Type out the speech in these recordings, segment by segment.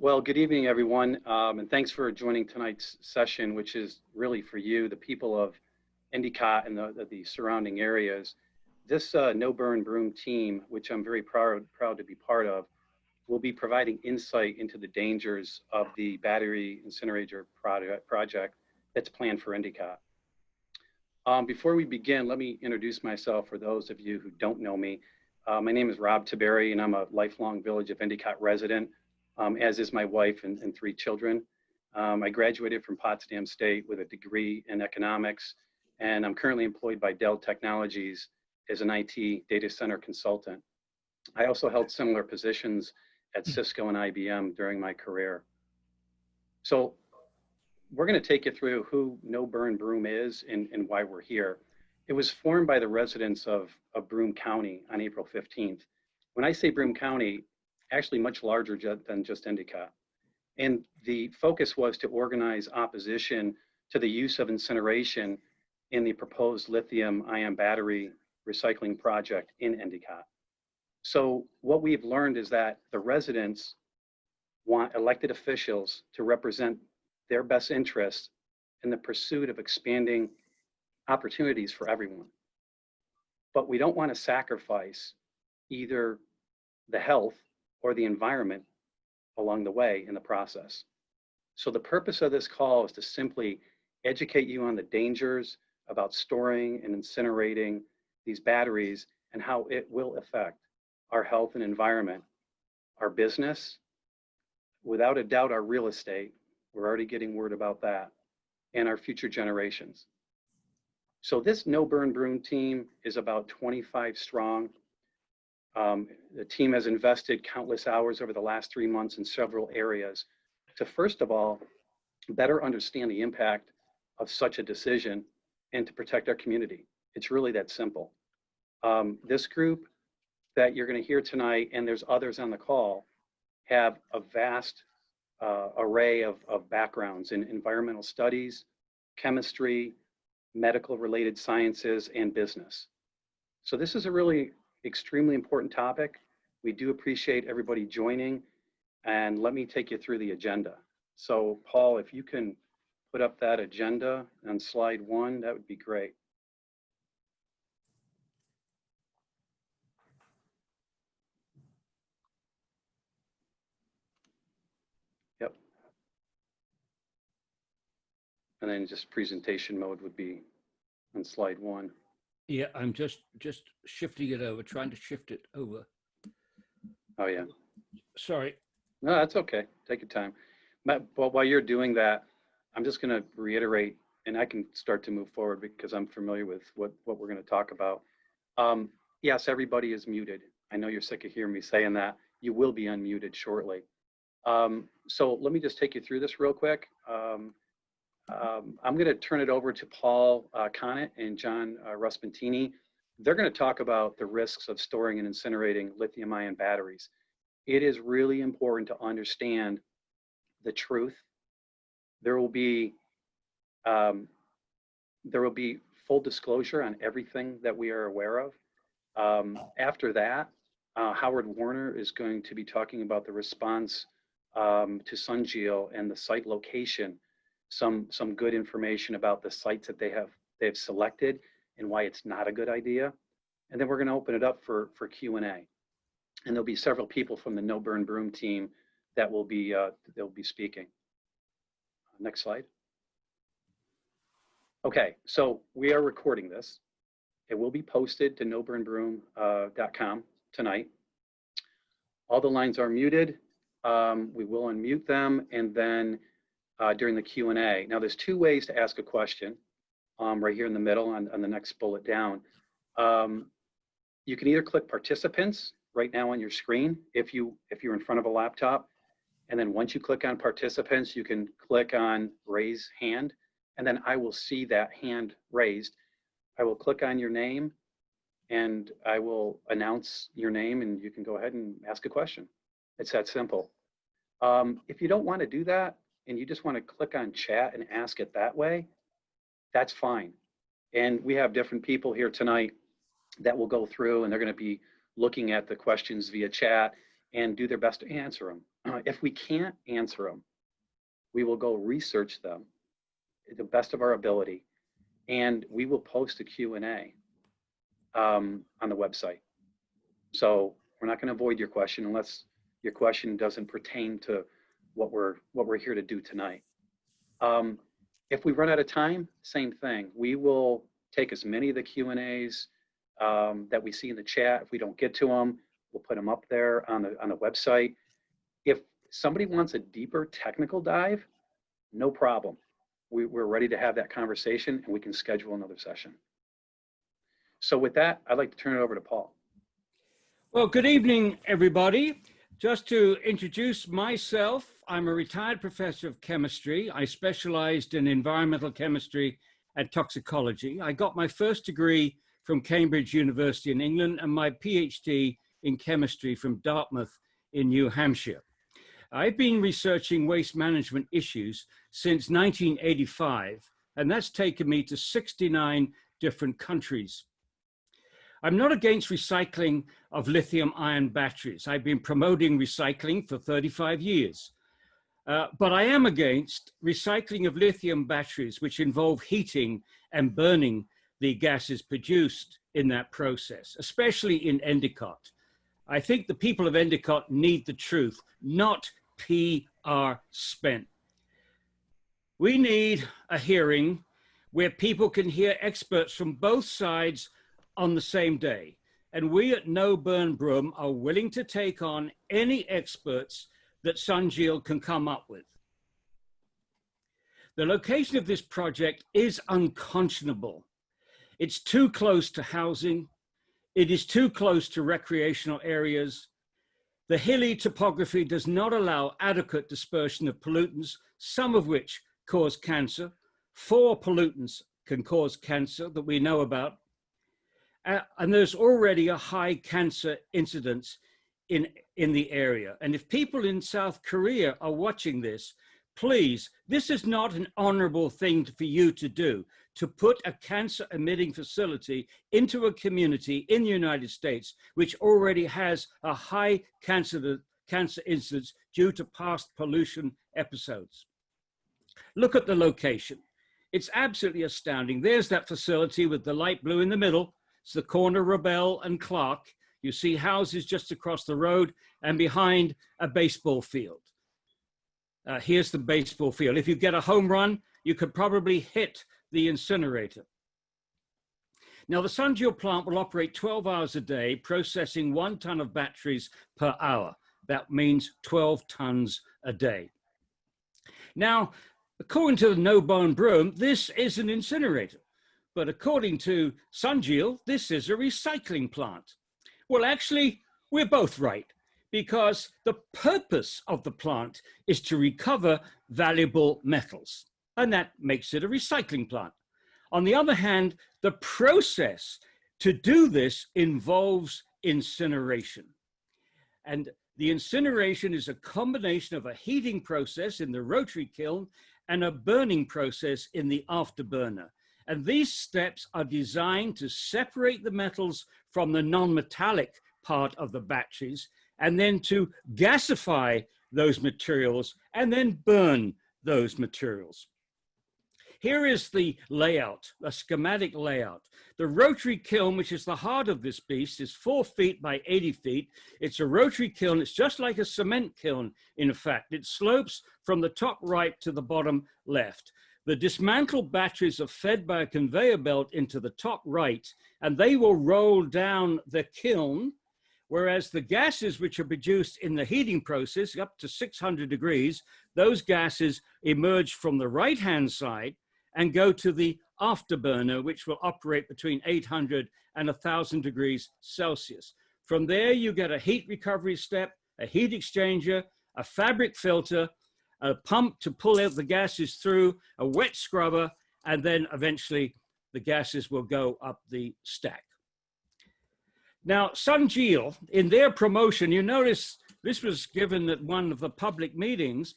Well, good evening, everyone, and thanks for joining tonight's session, which is really for you, the people of Endicott and the surrounding areas. This NoBurnBroome team, which I'm very proud to be part of, will be providing insight into the dangers of the battery incinerator project that's planned for Endicott. Before we begin, let me introduce myself for those of you who don't know me. My name is Rob Taberry, and I'm a lifelong Village of Endicott resident, as is my wife and 3 children. I graduated from Potsdam State with a degree in economics, and I'm currently employed by Dell Technologies as an IT data center consultant. I also held similar positions at Cisco and IBM during my career. So we're going to take you through who NoBurnBroome is and why we're here. It was formed by the residents of Broome County on April 15th. When I say Broome County, actually much larger than just Endicott. And the focus was to organize opposition to the use of incineration in the proposed lithium-ion battery recycling project in Endicott. So what we've learned is that the residents want elected officials to represent their best interests in the pursuit of expanding opportunities for everyone. But we don't want to sacrifice either the health or the environment along the way in the process. So the purpose of this call is to simply educate you on the dangers about storing and incinerating these batteries and how it will affect our health and environment, our business, without a doubt our real estate, we're already getting word about that, and our future generations. So this NoBurnBroome team is about 25 strong. The team has invested countless hours over the last 3 months in several areas to, first of all, better understand the impact of such a decision and to protect our community. It's really that simple. This group that you're going to hear tonight, and there's others on the call, have a vast array of backgrounds in environmental studies, chemistry, medical related sciences, and business. So this is a really extremely important topic. We do appreciate everybody joining, and let me take you through the agenda. So Paul, if you can put up that agenda on slide 1, that would be great. Yep. And then just presentation mode would be on slide 1. Yeah, I'm just shifting it over, trying to shift it over. Oh yeah. Sorry. No, that's okay. Take your time. But while you're doing that, I'm just going to reiterate, and I can start to move forward because I'm familiar with what we're going to talk about. Yes, everybody is muted. I know you're sick of hearing me saying that. You will be unmuted shortly. So let me just take you through this real quick. I'm going to turn it over to Paul Connett and John Ruspentini. They're going to talk about the risks of storing and incinerating lithium-ion batteries. It is really important to understand the truth. There will be full disclosure on everything that we are aware of. After that, Howard Warner is going to be talking about the response to SungEel and the site location. Some good information about the sites that they've selected and why it's not a good idea. And then we're going to open it up for Q&A. And there'll be several people from the NoBurnBroome team that will be they'll be speaking. Next slide. Okay, so we are recording this. It will be posted to noburnbroome.com tonight. All the lines are muted. We will unmute them, and then during the Q&A. Now there's 2 ways to ask a question, right here in the middle on the next bullet down. You can either click participants right now on your screen if you're in front of a laptop, and then once you click on participants, you can click on raise hand, and then I will see that hand raised. I will click on your name, and I will announce your name, and you can go ahead and ask a question. It's that simple. If you don't want to do that, and you just want to click on chat and ask it that way, that's fine. And we have different people here tonight that will go through, and they're going to be looking at the questions via chat and do their best to answer them. If we can't answer them, we will go research them to the best of our ability, and we will post a Q&A on the website. So we're not going to avoid your question unless your question doesn't pertain to what we're here to do tonight. If we run out of time, same thing. We will take as many of the Q&As that we see in the chat. If we don't get to them, we'll put them up there on the website. If somebody wants a deeper technical dive, no problem. We're ready to have that conversation, and we can schedule another session. So with that, I'd like to turn it over to Paul. Well, good evening, everybody. Just to introduce myself, I'm a retired professor of chemistry. I specialized in environmental chemistry and toxicology. I got my first degree from Cambridge University in England and my PhD in chemistry from Dartmouth in New Hampshire. I've been researching waste management issues since 1985, and that's taken me to 69 different countries. I'm not against recycling of lithium-ion batteries. I've been promoting recycling for 35 years. But I am against recycling of lithium batteries, which involve heating and burning the gases produced in that process, especially in Endicott. I think the people of Endicott need the truth, not PR spent. We need a hearing where people can hear experts from both sides on the same day. And we at NoBurnBroome are willing to take on any experts that SungEel can come up with. The location of this project is unconscionable. It's too close to housing. It is too close to recreational areas. The hilly topography does not allow adequate dispersion of pollutants, some of which cause cancer. 4 pollutants can cause cancer that we know about. And there's already a high cancer incidence in the area. And if people in South Korea are watching this, please, this is not an honorable thing for you to do, to put a cancer emitting facility into a community in the United States, which already has a high cancer incidence due to past pollution episodes. Look at the location. It's absolutely astounding. There's that facility with the light blue in the middle. It's the corner Rebel and Clark. You see houses just across the road and behind a baseball field. Here's the baseball field. If you get a home run, you could probably hit the incinerator. Now, the SungEel plant will operate 12 hours a day, processing 1 ton of batteries per hour. That means 12 tons a day. Now, according to the NoBurnBroome, this is an incinerator. But according to SungEel, this is a recycling plant. Well, actually, we're both right, because the purpose of the plant is to recover valuable metals, and that makes it a recycling plant. On the other hand, the process to do this involves incineration. And the incineration is a combination of a heating process in the rotary kiln and a burning process in the afterburner. And these steps are designed to separate the metals from the non-metallic part of the batteries, and then to gasify those materials and then burn those materials. Here is the layout, a schematic layout. The rotary kiln, which is the heart of this beast, is 4 feet by 80 feet. It's a rotary kiln. It's just like a cement kiln, in fact. It slopes from the top right to the bottom left. The dismantled batteries are fed by a conveyor belt into the top right, and they will roll down the kiln, whereas the gases which are produced in the heating process, up to 600 degrees, those gases emerge from the right-hand side and go to the afterburner, which will operate between 800 and 1,000 degrees Celsius. From there, you get a heat recovery step, a heat exchanger, a fabric filter, a pump to pull out the gases through, a wet scrubber, and then eventually the gases will go up the stack. Now, SungEel, in their promotion, you notice this was given at one of the public meetings,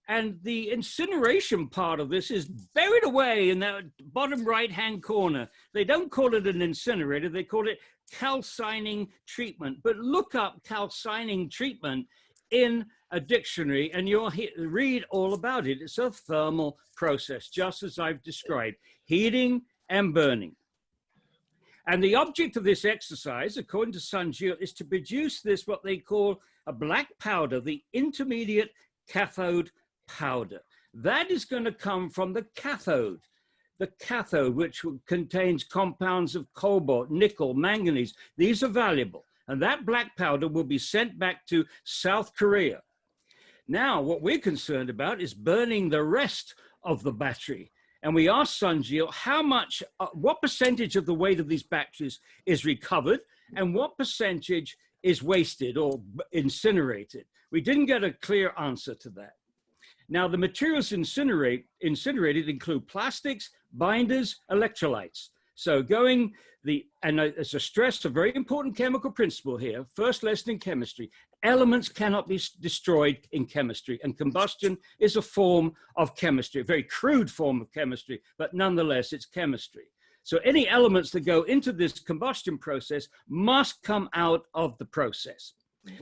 and the incineration part of this is buried away in that bottom right-hand corner. They don't call it an incinerator, they call it calcining treatment. But look up calcining treatment in a dictionary and you'll read all about it. It's a thermal process, just as I've described, heating and burning. And the object of this exercise, according to SungEel, is to produce this, what they call a black powder, the intermediate cathode powder. That is going to come from the cathode, which contains compounds of cobalt, nickel, manganese. These are valuable. And that black powder will be sent back to South Korea. Now, what we're concerned about is burning the rest of the battery. And we asked SungEel how much, what percentage of the weight of these batteries is recovered and what percentage is wasted or incinerated. We didn't get a clear answer to that. Now, the materials incinerated include plastics, binders, electrolytes. So and as a stress, a very important chemical principle here, first lesson in chemistry, elements cannot be destroyed in chemistry, and combustion is a form of chemistry, a very crude form of chemistry, but nonetheless, it's chemistry. So any elements that go into this combustion process must come out of the process.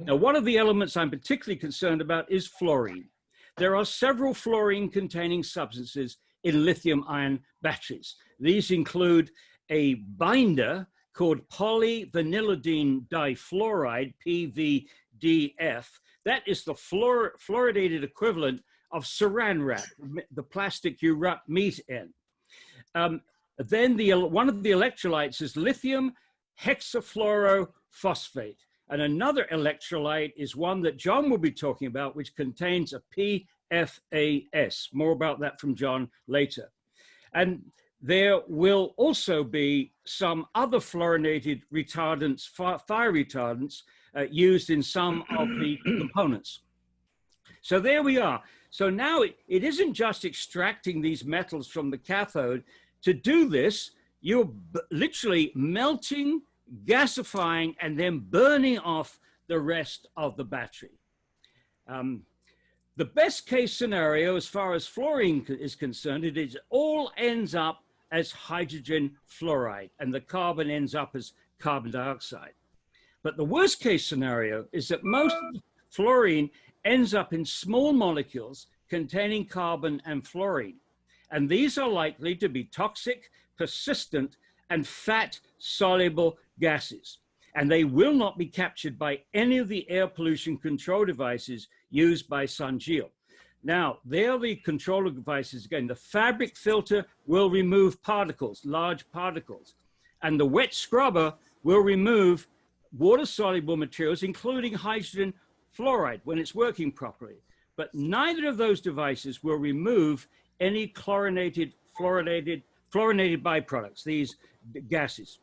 Now, one of the elements I'm particularly concerned about is fluorine. There are several fluorine-containing substances in lithium-ion batteries. These include a binder called polyvinylidene difluoride, PVDF. That is the fluoridated equivalent of saran wrap, the plastic you wrap meat in. Then one of the electrolytes is lithium hexafluorophosphate. And another electrolyte is one that John will be talking about, which contains a PFAS. More about that from John later. And there will also be some other fluorinated retardants, fire retardants, used in some of the components. So there we are. So now it isn't just extracting these metals from the cathode. To do this, you're literally melting, gasifying, and then burning off the rest of the battery. The best case scenario, as far as fluorine is concerned, it all ends up as hydrogen fluoride, and the carbon ends up as carbon dioxide. But the worst case scenario is that most of the fluorine ends up in small molecules containing carbon and fluorine. And these are likely to be toxic, persistent, and fat-soluble gases. And they will not be captured by any of the air pollution control devices used by SungEel. Now, there are the control devices. Again, the fabric filter will remove particles, large particles. And the wet scrubber will remove water-soluble materials, including hydrogen fluoride, when it's working properly. But neither of those devices will remove any fluorinated byproducts, these gases.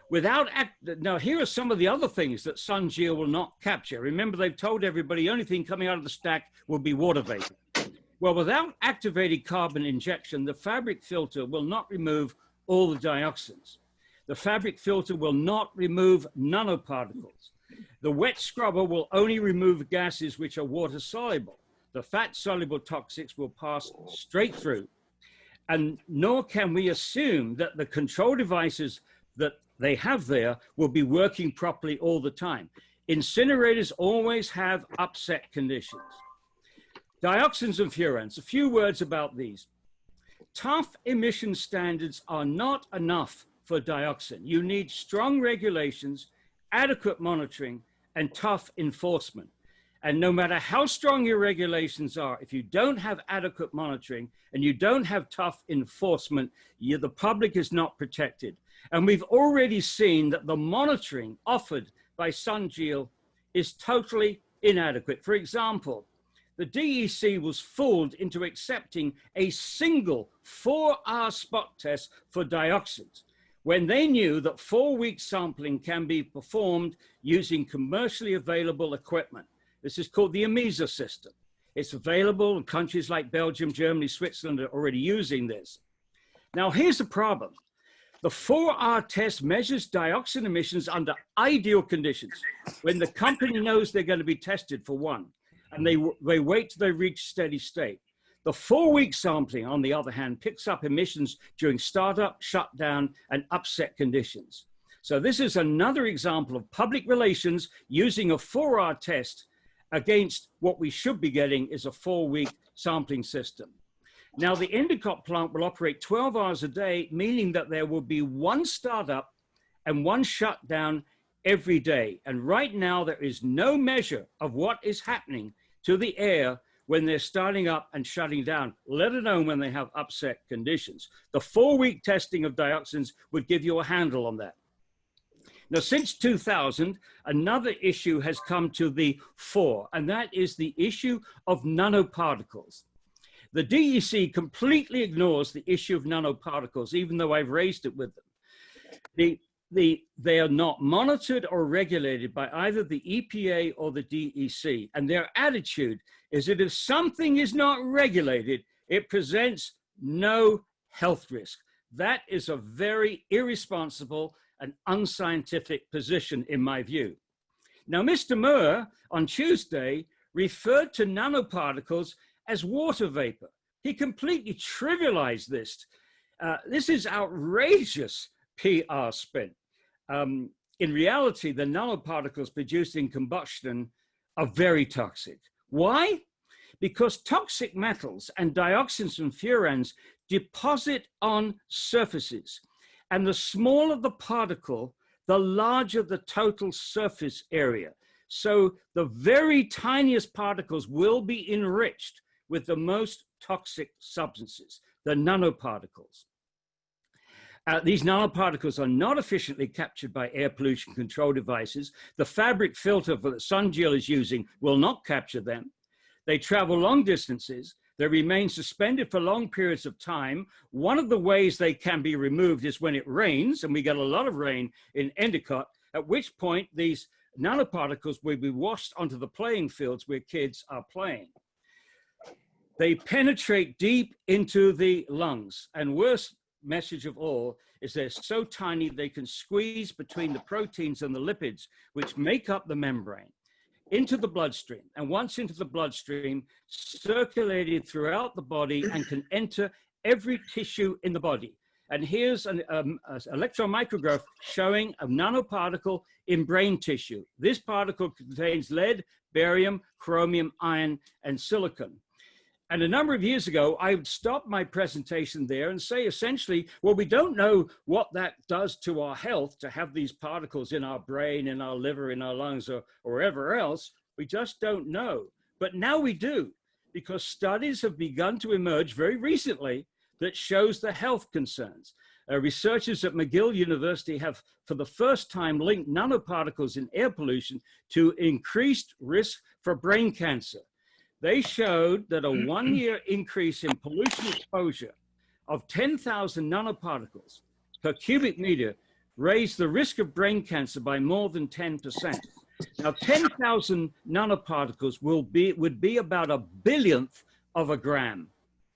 Now, here are some of the other things that SungEel will not capture. Remember, they've told everybody the only thing coming out of the stack will be water vapor. Well, without activated carbon injection, the fabric filter will not remove all the dioxins. The fabric filter will not remove nanoparticles. The wet scrubber will only remove gases which are water soluble. The fat soluble toxics will pass straight through. And nor can we assume that the control devices that they have there will be working properly all the time. Incinerators always have upset conditions. Dioxins and furans, a few words about these. Tough emission standards are not enough for dioxin. You need strong regulations, adequate monitoring, and tough enforcement. And no matter how strong your regulations are, if you don't have adequate monitoring and you don't have tough enforcement, the public is not protected. And we've already seen that the monitoring offered by SungEel is totally inadequate. For example, the DEC was fooled into accepting a single 4-hour spot test for dioxins when they knew that 4-week sampling can be performed using commercially available equipment. This is called the Mears system. It's available in countries like Belgium, Germany, Switzerland are already using this. Now, here's the problem. The 4-hour test measures dioxin emissions under ideal conditions when the company knows they're going to be tested for one, and they wait till they reach steady state. The 4-week sampling, on the other hand, picks up emissions during startup, shutdown, and upset conditions. So this is another example of public relations using a 4-hour test against what we should be getting is a 4-week sampling system. Now, the Endicott plant will operate 12 hours a day, meaning that there will be one startup and one shutdown every day. And right now, there is no measure of what is happening to the air when they're starting up and shutting down, let alone when they have upset conditions. The 4-week testing of dioxins would give you a handle on that. Now, since 2000, another issue has come to the fore, and that is the issue of nanoparticles. The DEC completely ignores the issue of nanoparticles, even though I've raised it with them. They are not monitored or regulated by either the EPA or the DEC, and their attitude is that if something is not regulated, it presents no health risk. That is a very irresponsible and unscientific position, in my view. Now, Mr. Mears on Tuesday referred to nanoparticles as water vapor. He completely trivialized this. This is outrageous PR spin. In reality, the nanoparticles produced in combustion are very toxic. Why? Because toxic metals and dioxins and furans deposit on surfaces. And the smaller the particle, the larger the total surface area. So the very tiniest particles will be enriched with the most toxic substances, the nanoparticles. These nanoparticles are not efficiently captured by air pollution control devices. The fabric filter that SungEel is using will not capture them. They travel long distances. They remain suspended for long periods of time. One of the ways they can be removed is when it rains, and we get a lot of rain in Endicott, at which point these nanoparticles will be washed onto the playing fields where kids are playing. They penetrate deep into the lungs, and worst message of all is they're so tiny they can squeeze between the proteins and the lipids which make up the membrane into the bloodstream, and once into the bloodstream, circulated throughout the body and can enter every tissue in the body. And here's an electron micrograph showing a nanoparticle in brain tissue. This particle contains lead, barium, chromium, iron, and silicon. And a number of years ago, I would stop my presentation there and say essentially, well, we don't know what that does to our health to have these particles in our brain, in our liver, in our lungs, or wherever else. We just don't know. But now we do, because studies have begun to emerge very recently that shows the health concerns. Researchers at McGill University have, for the first time, linked nanoparticles in air pollution to increased risk for brain cancer. They showed that a 1-year increase in pollution exposure of 10,000 nanoparticles per cubic meter raised the risk of brain cancer by more than 10%. Now, 10,000 nanoparticles would be about a billionth of a gram.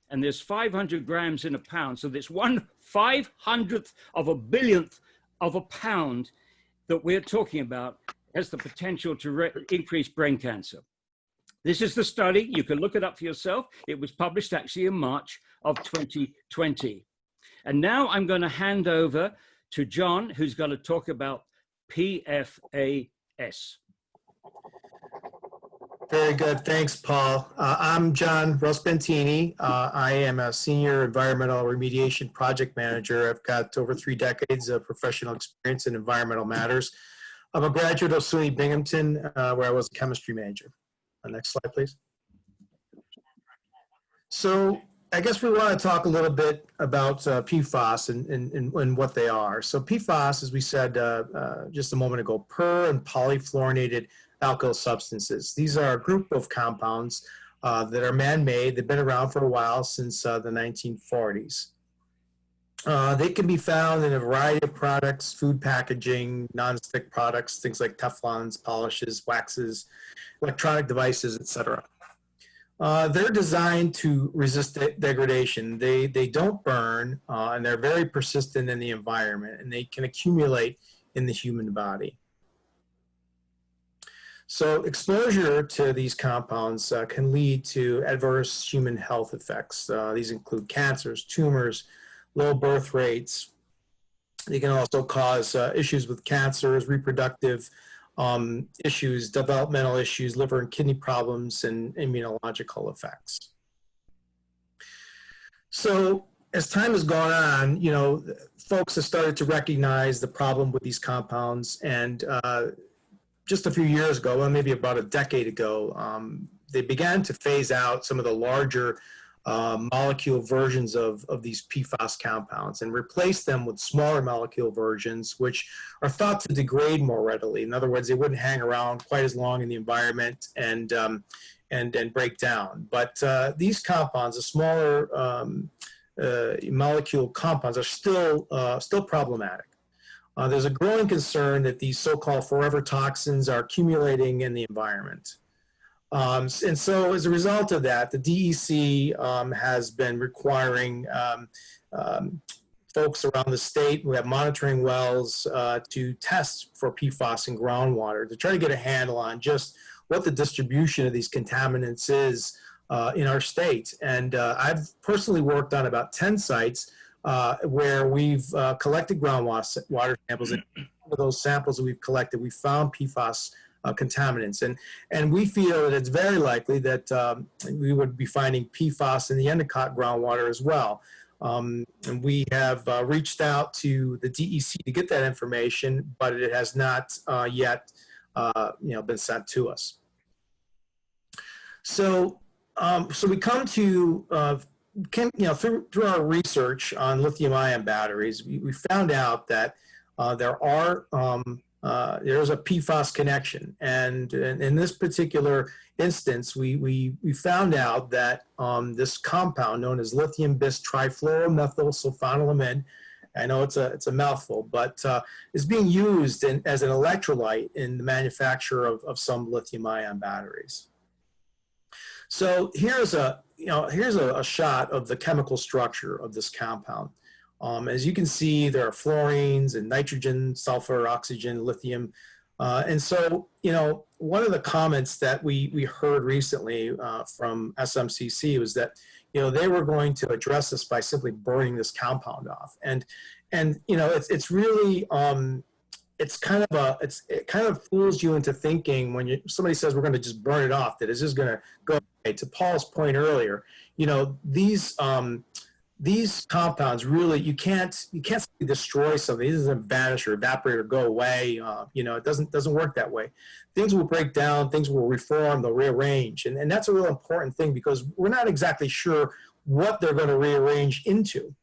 And there's 500 grams in a pound. So there's 1/500th of a billionth of a pound that we're talking about has the potential to increase brain cancer. This is the study. You can look it up for yourself. It was published actually in March of 2020. And now I'm going to hand over to John, who's going to talk about PFAS. Very good. Thanks, Paul. I'm John Rosbentini. I am a senior environmental remediation project manager. I've got over 3 decades of professional experience in environmental matters. I'm a graduate of SUNY Binghamton, where I was a chemistry major. Next slide, please. So I guess we want to talk a little bit about PFAS and what they are. So PFAS, as we said just a moment ago, per and polyfluorinated alkyl substances. These are a group of compounds that are man-made. They've been around for a while, since the 1940s. They can be found in a variety of products, food packaging, non-stick products, things like Teflons, polishes, waxes, electronic devices, etc. They're designed to resist degradation. They don't burn, and they're very persistent in the environment, and they can accumulate in the human body. So exposure to these compounds can lead to adverse human health effects. These include cancers, tumors, low birth rates, They can also cause issues with cancers, reproductive issues, developmental issues, liver and kidney problems, and immunological effects. So as time has gone on, you know, folks have started to recognize the problem with these compounds. And just a few years ago, well, maybe about a decade ago, they began to phase out some of the larger molecule versions of these PFAS compounds and replace them with smaller molecule versions, which are thought to degrade more readily. In other words, they wouldn't hang around quite as long in the environment and break down. But these compounds, the smaller molecule compounds, are still problematic. There's a growing concern that these so-called forever toxins are accumulating in the environment. And so as a result of that, the DEC has been requiring folks around the state who have monitoring wells to test for PFAS in groundwater to try to get a handle on just what the distribution of these contaminants is in our state. And I've personally worked on about 10 sites where we've collected groundwater samples, and of those samples that we've collected, we found PFAS contaminants. And we feel that it's very likely that we would be finding PFAS in the Endicott groundwater as well. And we have reached out to the DEC to get that information, but it has not yet been sent to us. So, so we come to, through our research on lithium-ion batteries, we found out that there's a PFAS connection. And in this particular instance, we found out that this compound known as lithium bis trifluoromethylsulfanolamide, I know it's a mouthful, but is being used as an electrolyte in the manufacture of some lithium-ion batteries. So here's a shot of the chemical structure of this compound. As you can see, there are fluorines and nitrogen, sulfur, oxygen, lithium. And so, one of the comments that we heard recently from SMCC was that, they were going to address this by simply burning this compound off. And it's really, it kind of fools you into thinking when somebody says we're going to just burn it off, that it's just going to go away. To Paul's point earlier, these compounds really, you can't simply destroy something. It doesn't vanish or evaporate or go away. It doesn't work that way. Things will break down, things will reform, they'll rearrange. And that's a real important thing because we're not exactly sure what they're going to rearrange into.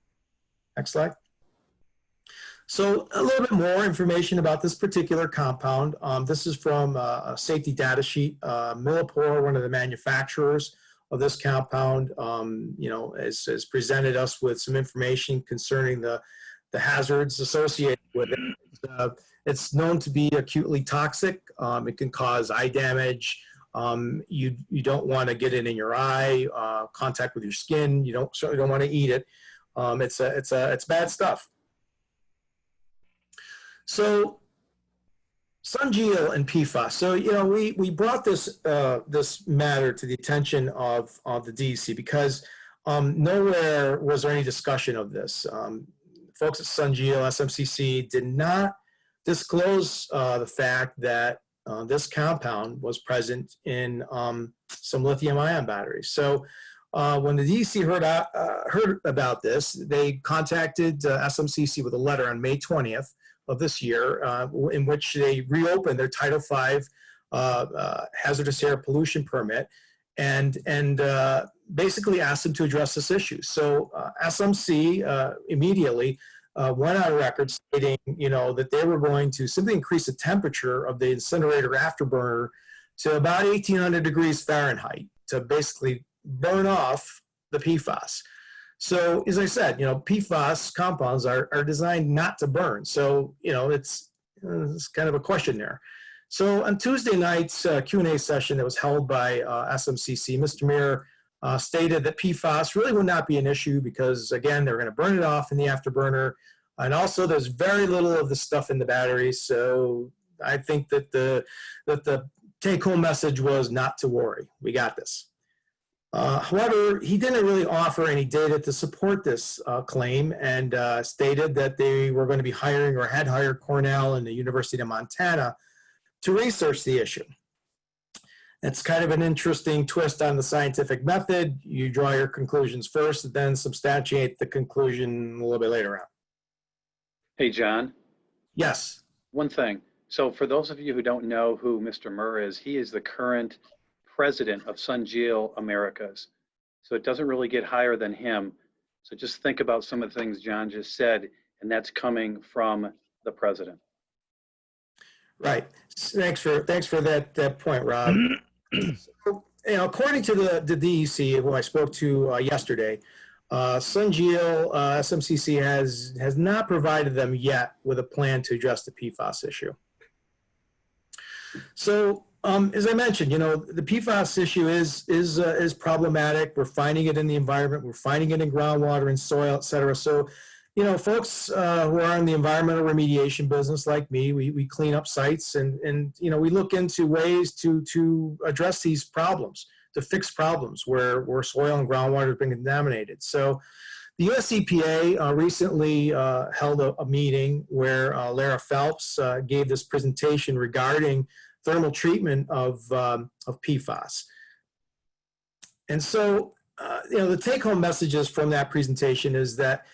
Next slide. So a little bit more information about this particular compound. This is from a safety data sheet. Millipore, one of the manufacturers of this compound, has presented us with some information concerning the hazards associated with it. It's known to be acutely toxic. It can cause eye damage. You don't want to get it in your eye, contact with your skin. You certainly don't want to eat it. It's bad stuff. So SungEel and PFAS. So, we brought this matter to the attention of the DEC because nowhere was there any discussion of this. Folks at SungEel, SMCC did not disclose the fact that this compound was present in some lithium-ion batteries. So when the DEC heard about this, they contacted SMCC with a letter on May 20th. Of this year, in which they reopened their Title V hazardous air pollution permit and basically asked them to address this issue. So SMC immediately went on record stating, that they were going to simply increase the temperature of the incinerator afterburner to about 1800 degrees Fahrenheit to basically burn off the PFAS. So as I said, PFAS compounds are designed not to burn. So, it's kind of a question there. So on Tuesday night's Q&A session that was held by SMCC, Mr. Mears stated that PFAS really would not be an issue because, again, they're going to burn it off in the afterburner. And also there's very little of the stuff in the batteries. So I think that the take-home message was not to worry. We got this. However, he didn't really offer any data to support this claim, and stated that they were going to be hiring, or had hired, Cornell and the University of Montana to research the issue. It's kind of an interesting twist on the scientific method. You draw your conclusions first, and then substantiate the conclusion a little bit later on. Hey, John. Yes. One thing. So for those of you who don't know who Mr. Mears is, he is the current president of SungEel Americas. So it doesn't really get higher than him. So just think about some of the things John just said, and that's coming from the president. Right. Thanks for that point, Rob. So, according to the DEC, who I spoke to yesterday, SungEel, SMCC has not provided them yet with a plan to address the PFAS issue. So, as I mentioned, the PFAS issue is problematic. We're finding it in the environment. We're finding it in groundwater and soil, et cetera. So, folks who are in the environmental remediation business like me, we clean up sites, and we look into ways to address these problems, to fix problems where soil and groundwater have been contaminated. So the US EPA recently held a meeting where Lara Phelps gave this presentation regarding thermal treatment of PFAS. And so, the take-home messages from that presentation is that,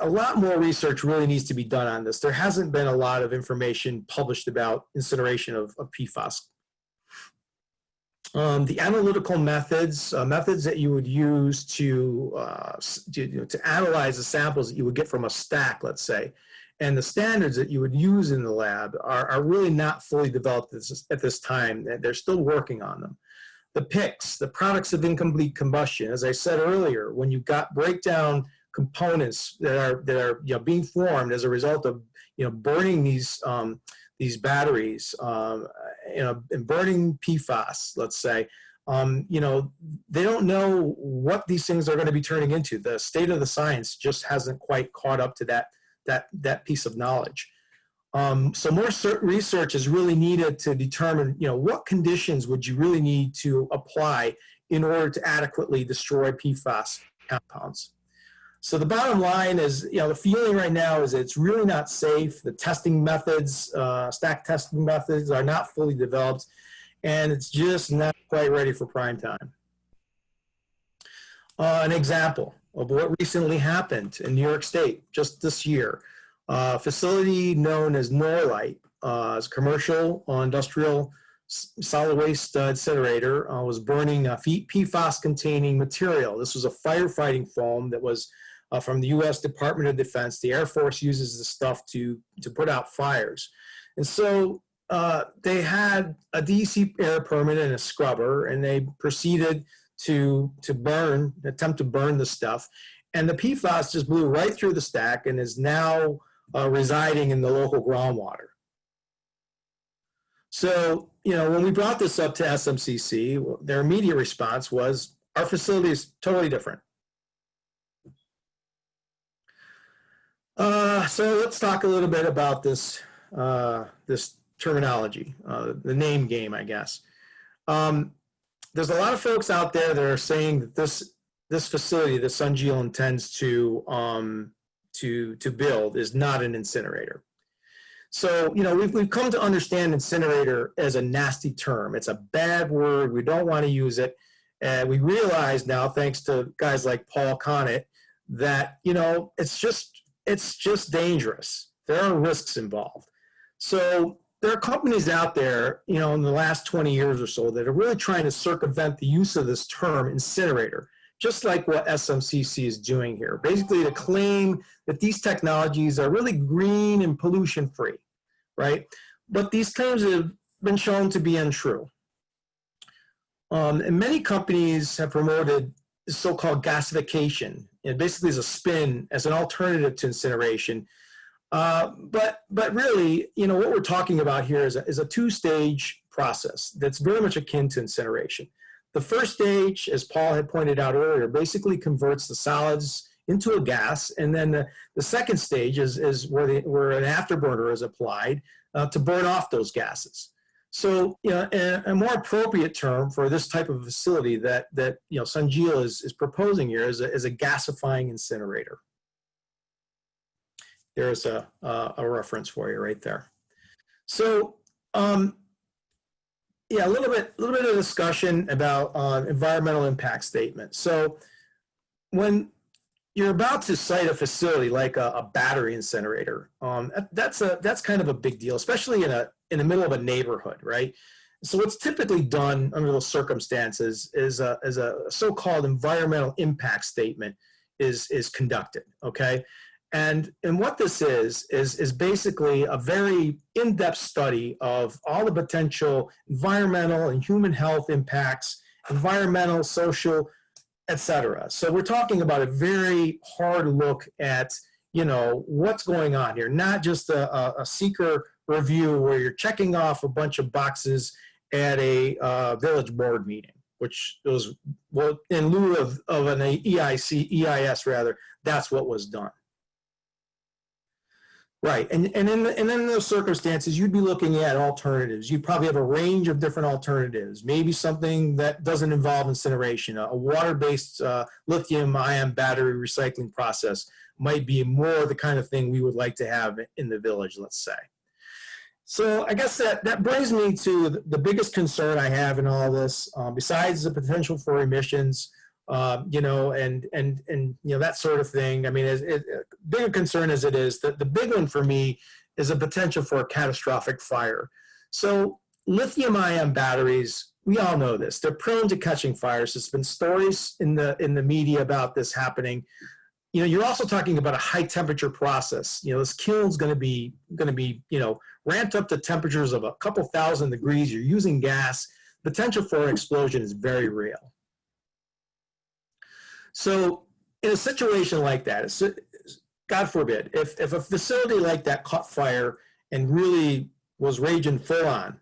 a lot more research really needs to be done on this. There hasn't been a lot of information published about incineration of PFAS. The analytical methods that you would use to analyze the samples that you would get from a stack, let's say, and the standards that you would use in the lab are really not fully developed at this time. They're still working on them. The PICs, the products of incomplete combustion, as I said earlier, when you've got breakdown components that are being formed as a result of burning these batteries and burning PFAS, let's say, they don't know what these things are going to be turning into. The state of the science just hasn't quite caught up to that piece of knowledge. So more research is really needed to determine what conditions would you really need to apply in order to adequately destroy PFAS compounds. So the bottom line is, the feeling right now is it's really not safe. The testing methods, stack testing methods, are not fully developed, and it's just not quite ready for prime time. An example of what recently happened in New York State just this year, a facility known as Norlite, is a commercial industrial solid waste incinerator, was burning PFAS-containing material. This was a firefighting foam that was from the U.S. Department of Defense. The Air Force uses this stuff to put out fires. And so they had a DEC air permit and a scrubber, and they proceeded to attempt to burn the stuff. And the PFAS just blew right through the stack and is now residing in the local groundwater. So, when we brought this up to SMCC, their immediate response was, our facility is totally different. So let's talk a little bit about this terminology, the name game, I guess. There's a lot of folks out there that are saying that this facility that SungEel intends to build is not an incinerator. So, we've come to understand incinerator as a nasty term. It's a bad word. We don't want to use it. And we realize now, thanks to guys like Paul Connett, that, it's just dangerous. There are risks involved. So there are companies out there, in the last 20 years or so that are really trying to circumvent the use of this term incinerator, just like what SMCC is doing here, basically to claim that these technologies are really green and pollution-free, right? But these claims have been shown to be untrue. And many companies have promoted so-called gasification. It basically is a spin as an alternative to incineration. But really, what we're talking about here is a two-stage process that's very much akin to incineration. The first stage, as Paul had pointed out earlier, basically converts the solids into a gas, and then the second stage is where an afterburner is applied to burn off those gases. So, a more appropriate term for this type of facility that SungEel is proposing here is a gasifying incinerator. There's a reference for you right there. So, yeah, a little bit of discussion about environmental impact statement. So, when you're about to site a facility like a battery incinerator, that's kind of a big deal, especially in the middle of a neighborhood, right? So what's typically done under those circumstances is a so-called environmental impact statement is conducted, okay? And what this is basically a very in-depth study of all the potential environmental and human health impacts, environmental, social, etc. So we're talking about a very hard look at, what's going on here, not just a seeker review where you're checking off a bunch of boxes at a village board meeting, which was, well, in lieu of an EIS rather, that's what was done. Right, and in those circumstances, you'd be looking at alternatives. You'd probably have a range of different alternatives. Maybe something that doesn't involve incineration. A water-based lithium-ion battery recycling process might be more the kind of thing we would like to have in the village, let's say. So I guess that brings me to the biggest concern I have in all this, besides the potential for emissions, and that sort of thing. I mean, big a concern as it is, the big one for me is a potential for a catastrophic fire. So lithium-ion batteries, we all know this. They're prone to catching fires. There's been stories in the media about this happening. You're also talking about a high temperature process. This kiln's going to be ramped up to temperatures of a couple thousand degrees. You're using gas. The potential for an explosion is very real. So in a situation like that, God forbid, if a facility like that caught fire and really was raging full on,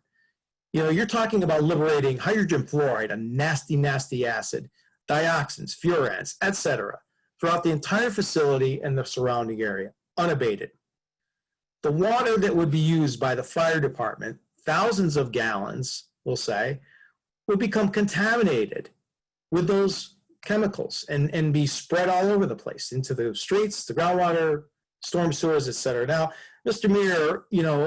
you're talking about liberating hydrogen fluoride, a nasty, nasty acid, dioxins, furans, etc., throughout the entire facility and the surrounding area, unabated. The water that would be used by the fire department, thousands of gallons, we'll say, would become contaminated with those chemicals and be spread all over the place into the streets, the groundwater, storm sewers, etc. Now, Mr. Mears,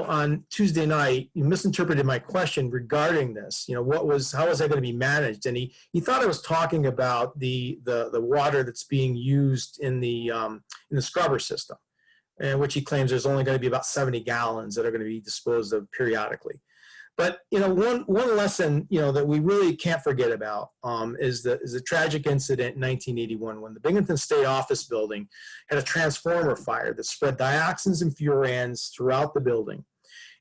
on Tuesday night, you misinterpreted my question regarding this. How was that going to be managed? And he thought I was talking about the water that's being used in the scrubber system, which he claims there's only going to be about 70 gallons that are going to be disposed of periodically. But one lesson that we really can't forget about is the tragic incident in 1981 when the Binghamton State Office building had a transformer fire that spread dioxins and furans throughout the building.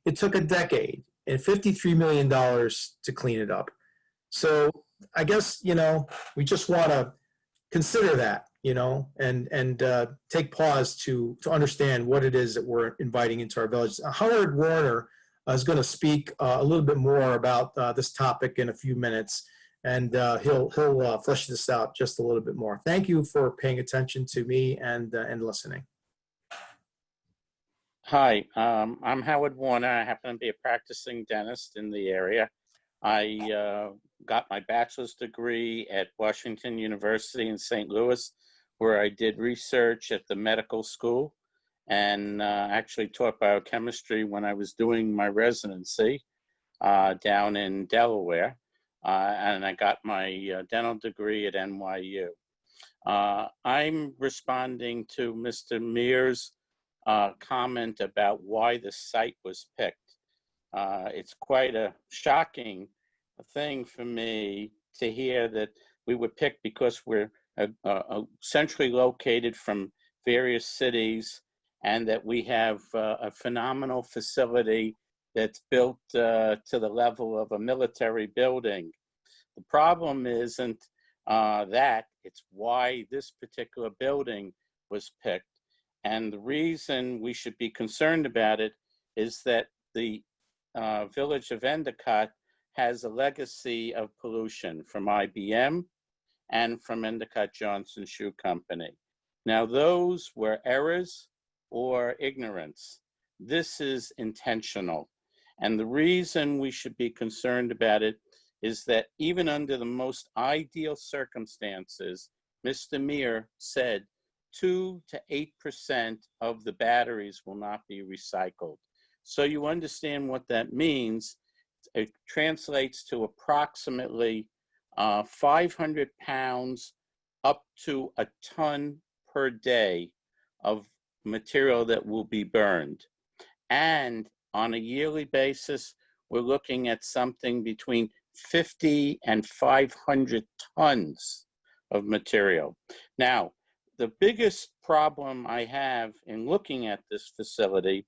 It took a decade and $53 million to clean it up. So I guess we just want to consider that and take pause to understand what it is that we're inviting into our village. Howard Warner is going to speak a little bit more about this topic in a few minutes, and he'll flesh this out just a little bit more. Thank you for paying attention to me and listening. Hi, I'm Howard Warner. I happen to be a practicing dentist in the area. I got my bachelor's degree at Washington University in St. Louis, where I did research at the medical school, and actually taught biochemistry when I was doing my residency down in Delaware. And I got my dental degree at NYU. I'm responding to Mr. Mears' comment about why the site was picked. It's quite a shocking thing for me to hear that we were picked because we're centrally located from various cities, and that we have a phenomenal facility that's built to the level of a military building. The problem isn't that, it's why this particular building was picked. And the reason we should be concerned about it is that the village of Endicott has a legacy of pollution from IBM and from Endicott Johnson Shoe Company. Now, those were errors or ignorance. This is intentional. And the reason we should be concerned about it is that even under the most ideal circumstances, Mr. Mears said 2 to 8% of the batteries will not be recycled. So you understand what that means. It translates to approximately 500 pounds up to a ton per day of material that will be burned. And on a yearly basis, we're looking at something between 50 and 500 tons of material. Now, the biggest problem I have in looking at this facility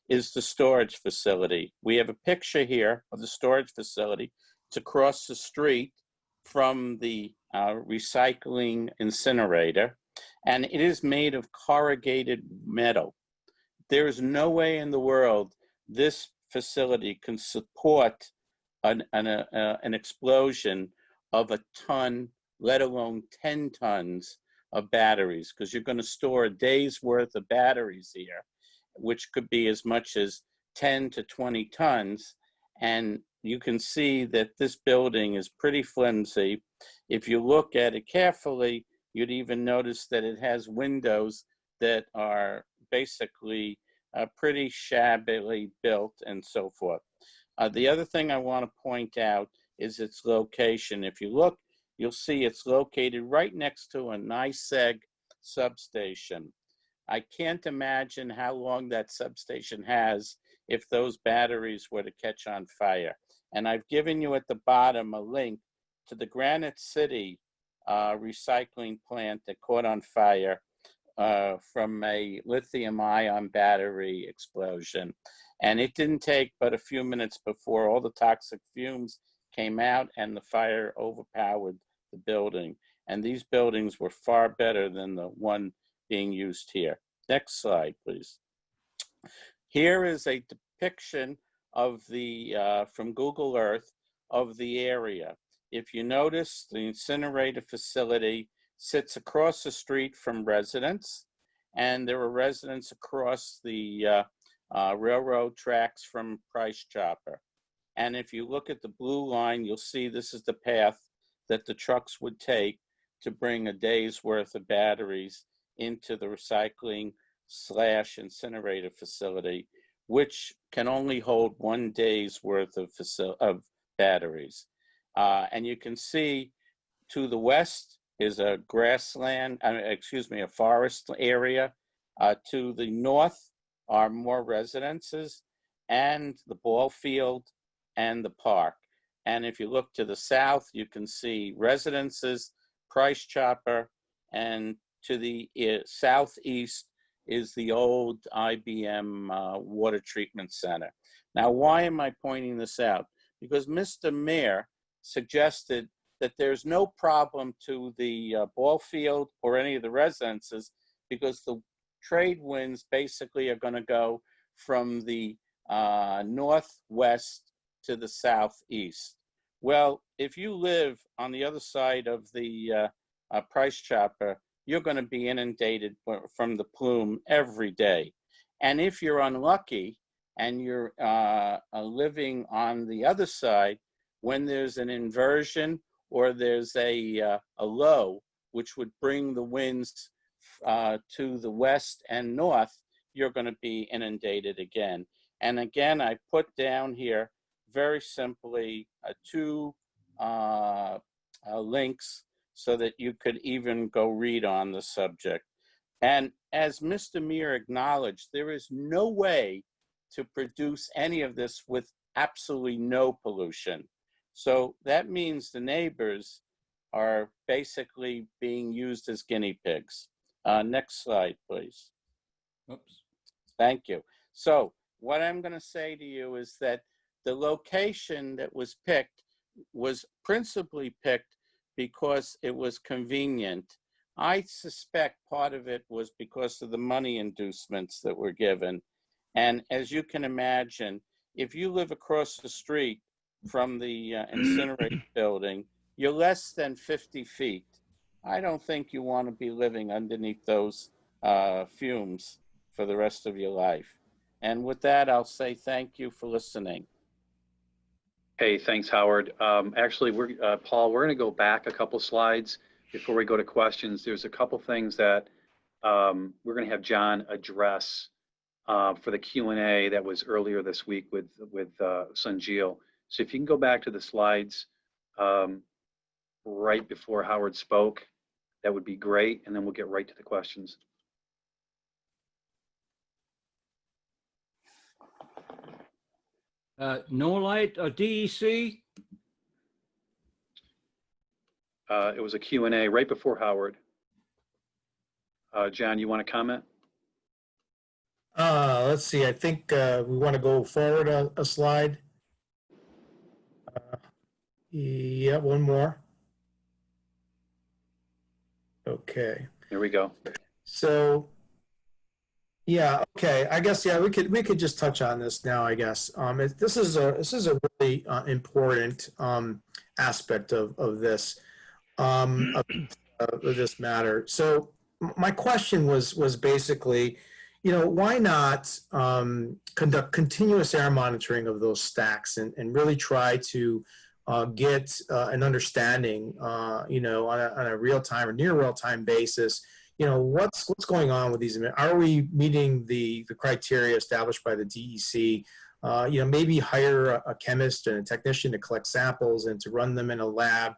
is the storage facility. We have a picture here of the storage facility. It's across the street from the recycling incinerator, and it is made of corrugated metal. There is no way in the world this facility can support an explosion of a ton, let alone 10 tons of batteries, because you're going to store a day's worth of batteries here, which could be as much as 10 to 20 tons. And you can see that this building is pretty flimsy. If you look at it carefully, you'd even notice that it has windows that are basically pretty shabbily built and so forth. The other thing I want to point out is its location. If you look, you'll see it's located right next to a NYSEG substation. I can't imagine how long that substation has if those batteries were to catch on fire. And I've given you at the bottom a link to the Granite City recycling plant that caught on fire from a lithium-ion battery explosion. And it didn't take but a few minutes before all the toxic fumes came out and the fire overpowered the building. And these buildings were far better than the one being used here. Next slide, please. Here is a depiction of the, from Google Earth, of the area. If you notice, the incinerator facility sits across the street from residents, and there are residents across the railroad tracks from Price Chopper. And if you look at the blue line, you'll see this is the path that the trucks would take to bring a day's worth of batteries into the recycling / incinerator facility, which can only hold 1 day's worth of batteries. And you can see to the west is a grassland, a forest area. To the north are more residences and the ball field and the park. And if you look to the south, you can see residences, Price Chopper, and to the southeast is the old IBM water treatment center. Now, why am I pointing this out? Because Mr. Mears suggested that there's no problem to the ball field or any of the residences because the trade winds basically are going to go from the northwest to the southeast. Well, if you live on the other side of the Price Chopper, you're going to be inundated from the plume every day. And if you're unlucky and you're living on the other side, when there's an inversion or there's a low, which would bring the winds to the west and north, you're going to be inundated again. And again, I put down here very simply two links so that you could even go read on the subject. And as Mr. Mears acknowledged, there is no way to produce any of this with absolutely no pollution. So that means the neighbors are basically being used as guinea pigs. Next slide, please. Oops. Thank you. So what I'm going to say to you is that the location that was picked was principally picked because it was convenient. I suspect part of it was because of the money inducements that were given. And as you can imagine, if you live across the street from the incinerator building, you're less than 50 feet. I don't think you want to be living underneath those fumes for the rest of your life. And with that, I'll say thank you for listening. Hey, thanks, Howard. Actually, Paul, we're going to go back a couple slides before we go to questions. There's a couple things that we're going to have John address for the Q&A that was earlier this week with SungEel. So if you can go back to the slides right before Howard spoke, that would be great, and then we'll get right to the questions. Norlight or DEC? It was a Q&A right before Howard. John, you want to comment? Let's see, I think we want to go forward a slide. Yeah, one more. Okay. Here we go. So, yeah, okay. I guess, yeah, we could just touch on this now, I guess. This is a really important aspect of this matter. So my question was basically, you know, why not conduct continuous air monitoring of those stacks and really try to get an understanding, you know, on a real time or near real time basis, you know, what's going on with these? Are we meeting the criteria established by the DEC? You know, maybe hire a chemist and a technician to collect samples and to run them in a lab.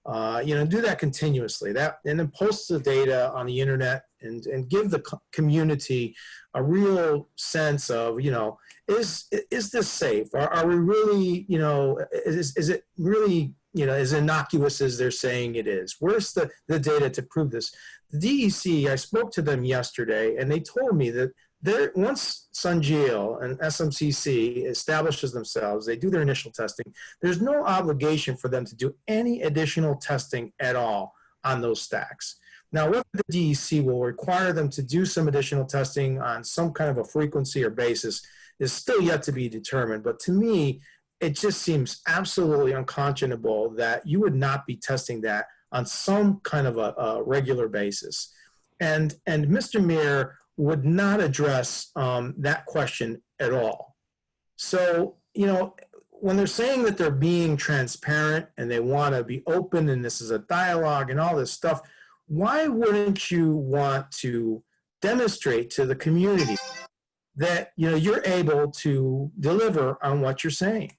You know, do that continuously. And then post the data on the internet and give the community a real sense of, you know, is this safe? Are we really, you know, is it really, you know, as innocuous as they're saying it is? Where's the data to prove this? The DEC, I spoke to them yesterday, and they told me that once SungEel and SMCC establishes themselves, they do their initial testing, there's no obligation for them to do any additional testing at all on those stacks. Now, whether the DEC will require them to do some additional testing on some kind of a frequency or basis is still yet to be determined. But to me, it just seems absolutely unconscionable that you would not be testing that on some kind of a regular basis. And Mr. Mears would not address that question at all. So, you know, when they're saying that they're being transparent and they want to be open and this is a dialogue and all this stuff, why wouldn't you want to demonstrate to the community that, you know, you're able to deliver on what you're saying?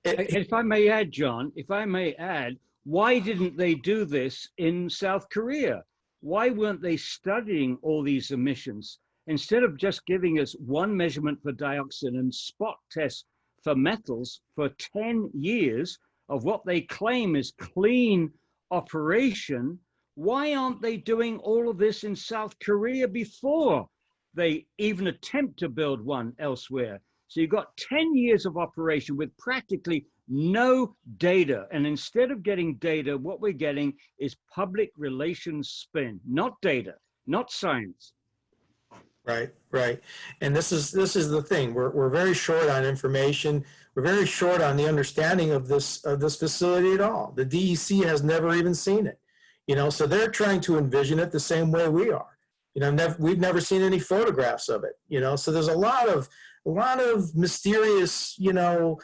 If I may add, John, if I may add, why didn't they do this in South Korea? Why weren't they studying all these emissions? Instead of just giving us one measurement for dioxin and spot tests for metals for 10 years of what they claim is clean operation, why aren't they doing all of this in South Korea before they even attempt to build one elsewhere? So you've got 10 years of operation with practically no data. And instead of getting data, what we're getting is public relations spin, not data, not science. Right, right. And this is the thing. We're very short on information. We're very short on the understanding of this facility at all. The DEC has never even seen it. You know, so they're trying to envision it the same way we are. You know, we've never seen any photographs of it. You know, so there's a lot of mysterious, you know,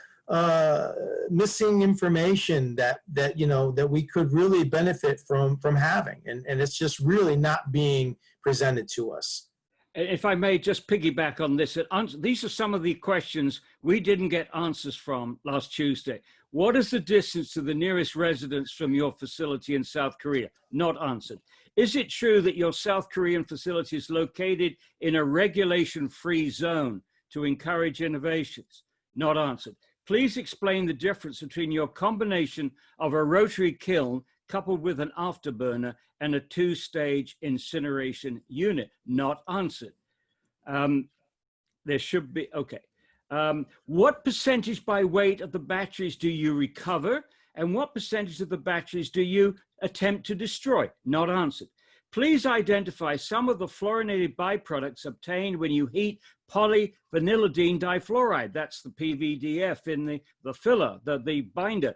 missing information that you know that we could really benefit from having, and it's just really not being presented to us. If I may just piggyback on this, these are some of the questions we didn't get answers from last Tuesday. What is the distance to the nearest residence from your facility in South Korea? Not answered. Is it true that your South Korean facility is located in a regulation-free zone to encourage innovations? Not answered. Please explain the difference between your combination of a rotary kiln coupled with an afterburner and a two-stage incineration unit. Not answered. There should be, okay. What percentage by weight of the batteries do you recover? And what percentage of the batteries do you attempt to destroy? Not answered. Please identify some of the fluorinated byproducts obtained when you heat polyvinylidene difluoride. That's the PVDF in the filler, the binder.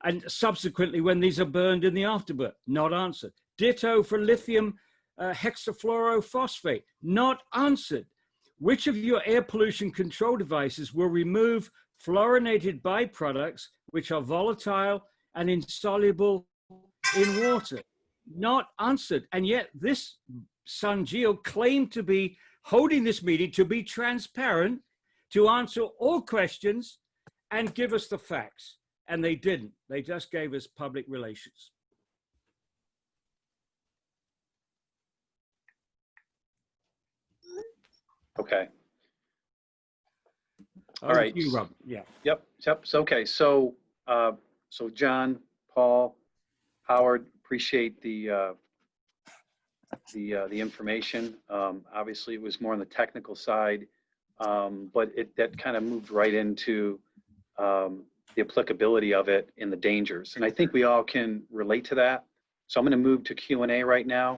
And subsequently when these are burned in the afterburn. Not answered. Ditto for lithium hexafluorophosphate. Not answered. Which of your air pollution control devices will remove fluorinated byproducts, which are volatile and insoluble in water. Not answered. And yet this SungEel claimed to be holding this meeting to be transparent, to answer all questions and give us the facts. And they didn't. They just gave us public relations. Okay. All Over right. to you, Rob. Yeah. Yep. So, okay. So, so John, Paul, Howard, appreciate the information. Obviously, it was more on the technical side, but that kind of moved right into the applicability of it and the dangers. And I think we all can relate to that. So I'm going to move to Q&A right now.